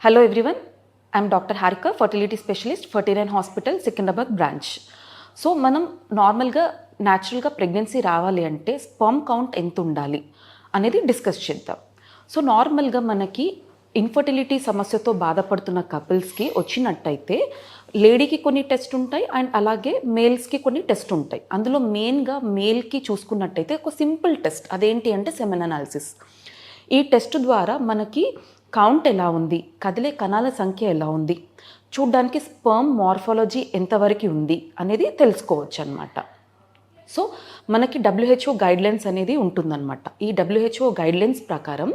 Hello everyone, I am Dr. Harika, fertility specialist, 49 Hospital, Secunderabad branch. So మనం నార్మల్గా న్యాచురల్గా pregnancy రావాలి అంటే స్పర్మ్ కౌంట్ ఎంత ఉండాలి అనేది డిస్కస్ చేద్దాం. సో నార్మల్గా మనకి ఇన్ఫర్టిలిటీ సమస్యతో బాధపడుతున్న కపుల్స్కి వచ్చినట్టయితే లేడీకి కొన్ని టెస్ట్ ఉంటాయి అండ్ అలాగే మేల్స్కి కొన్ని టెస్ట్ ఉంటాయి. అందులో మెయిన్గా మేల్కి చూసుకున్నట్టయితే ఒక సింపుల్ టెస్ట్, అదేంటి అంటే సెమెన్ అనాలిసిస్. ఈ టెస్ట్ ద్వారా మనకి కౌంట్ ఎలా ఉంది, కదిలే కణాల సంఖ్య ఎలా ఉంది, చూడ్డానికి స్పర్మ్ మార్ఫాలజీ ఎంతవరకు ఉంది అనేది తెలుసుకోవచ్చు అన్నమాట. సో మనకి WHO గైడ్లైన్స్ అనేది ఉంటుందన్నమాట. ఈ WHO గైడ్లైన్స్ ప్రకారం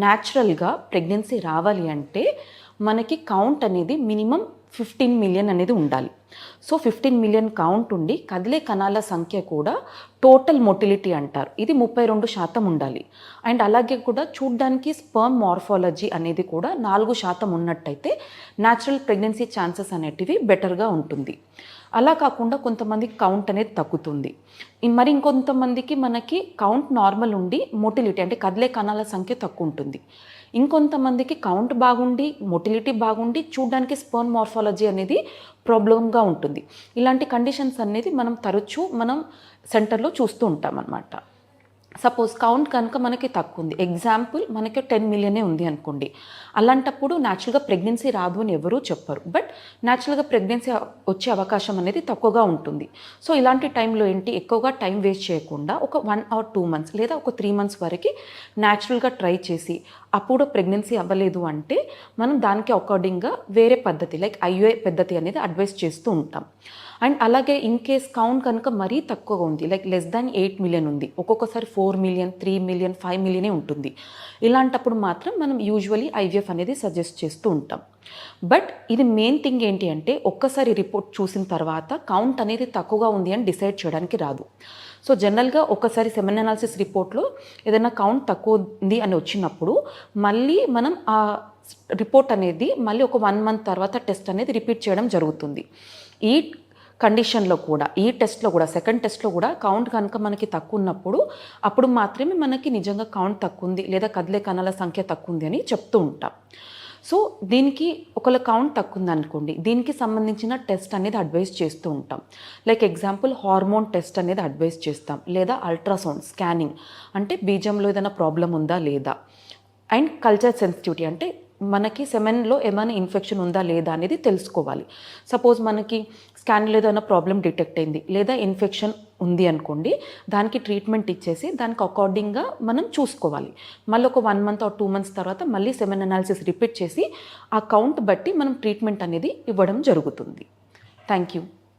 న్యాచురల్గా ప్రెగ్నెన్సీ రావాలి అంటే మనకి కౌంట్ అనేది మినిమం 15 మిలియన్ అనేది ఉండాలి. సో 15 మిలియన్ కౌంట్ ఉండి కదిలే కణాల సంఖ్య కూడా టోటల్ మొటిలిటీ అంటారు, ఇది 32% ఉండాలి. అండ్ అలాగే కూడా చూడ్డానికి స్పర్మ్ మార్ఫాలజీ అనేది కూడా 4% ఉన్నట్టయితే న్యాచురల్ ప్రెగ్నెన్సీ ఛాన్సెస్ అనేటివి బెటర్గా ఉంటుంది. అలా కాకుండా కొంతమందికి కౌంట్ అనేది తగ్గుతుంది. మరి ఇంకొంతమందికి మనకి కౌంట్ నార్మల్ ఉండి మొటిలిటీ అంటే కదిలే కణాల సంఖ్య తక్కువ ఉంటుంది. ఇంకొంతమందికి కౌంట్ బాగుండి మొటిలిటీ బాగుండి చూడ్డానికి స్పర్మ్ మార్ఫాలజీ అనేది ప్రాబ్లంగా ఉంటుంది. ఇలాంటి కండిషన్స్ అనేది మనం తరచూ సెంటర్లో చూస్తూ ఉంటాం అన్నమాట. సపోజ్ కౌంట్ కనుక మనకి తక్కువ ఉంది, ఎగ్జాంపుల్ మనకి 10 మిలియనే ఉంది అనుకోండి, అలాంటప్పుడు న్యాచురల్గా ప్రెగ్నెన్సీ రాదు అని ఎవరూ చెప్పరు, బట్ న్యాచురల్గా ప్రెగ్నెన్సీ వచ్చే అవకాశం అనేది తక్కువగా ఉంటుంది. సో ఇలాంటి టైంలో ఏంటి, ఎక్కువగా టైం వేస్ట్ చేయకుండా ఒక 1 or 2 months లేదా ఒక 3 months వరకు న్యాచురల్గా ట్రై చేసి అప్పుడు ప్రెగ్నెన్సీ అవ్వలేదు అంటే మనం దానికి అకార్డింగ్గా వేరే పద్ధతి లైక్ IUI పద్ధతి అనేది అడ్వైస్ చేస్తూ ఉంటాం. అండ్ అలాగే ఇన్ కేస్ కౌంట్ కనుక మరీ తక్కువగా ఉంది, లైక్ లెస్ దాన్ 8 మిలియన్ ఉంది, ఒక్కొక్కసారి 4 మిలియన్ 3 మిలియన్ 5 మిలియనే ఉంటుంది, ఇలాంటప్పుడు మాత్రం మనం యూజువలీ IVF అనేది సజెస్ట్ చేస్తూ ఉంటాం. బట్ ఇది మెయిన్ థింగ్ ఏంటి అంటే ఒక్కసారి రిపోర్ట్ చూసిన తర్వాత కౌంట్ అనేది తక్కువగా ఉంది అని డిసైడ్ చేయడానికి రాదు. సో జనరల్గా ఒకసారి సెమెన్ అనాలిసిస్ రిపోర్ట్లో ఏదైనా కౌంట్ తక్కువ ఉంది అని వచ్చినప్పుడు మళ్ళీ మనం ఆ రిపోర్ట్ అనేది మళ్ళీ ఒక 1 month తర్వాత టెస్ట్ అనేది రిపీట్ చేయడం జరుగుతుంది. ఈ కండిషన్లో కూడా ఈ టెస్ట్లో కూడా సెకండ్ టెస్ట్లో కూడా కౌంట్ కనుక మనకి తక్కువ ఉన్నప్పుడు అప్పుడు మాత్రమే మనకి నిజంగా కౌంట్ తక్కువ ఉంది లేదా కదిలే కణాల సంఖ్య తక్కువ ఉంది అని చెప్తూ ఉంటాం. సో దీనికి ఒకవేళ కౌంట్ తక్కువ ఉంది అనుకోండి, దీనికి సంబంధించిన టెస్ట్ అనేది అడ్వైస్ చేస్తూ ఉంటాం. లైక్ ఎగ్జాంపుల్ హార్మోన్ టెస్ట్ అనేది అడ్వైస్ చేస్తాం, లేదా అల్ట్రాసౌండ్ స్కానింగ్ అంటే బీజంలో ఏదైనా ప్రాబ్లం ఉందా లేదా, అండ్ కల్చర్ సెన్సిటివిటీ అంటే మనకి సెమెన్లో ఏమైనా ఇన్ఫెక్షన్ ఉందా లేదా అనేది తెలుసుకోవాలి. సపోజ్ మనకి స్కాన్లో ఏదైనా ప్రాబ్లం డిటెక్ట్ అయింది లేదా ఇన్ఫెక్షన్ ఉంది అనుకోండి, దానికి ట్రీట్మెంట్ ఇచ్చేసి దానికి అకార్డింగ్గా మనం చూసుకోవాలి. మళ్ళీ ఒక 1 month or 2 months తర్వాత మళ్ళీ సెమెన్ అనాలిసిస్ రిపీట్ చేసి ఆ కౌంట్ బట్టి మనం ట్రీట్మెంట్ అనేది ఇవ్వడం జరుగుతుంది. Thank you.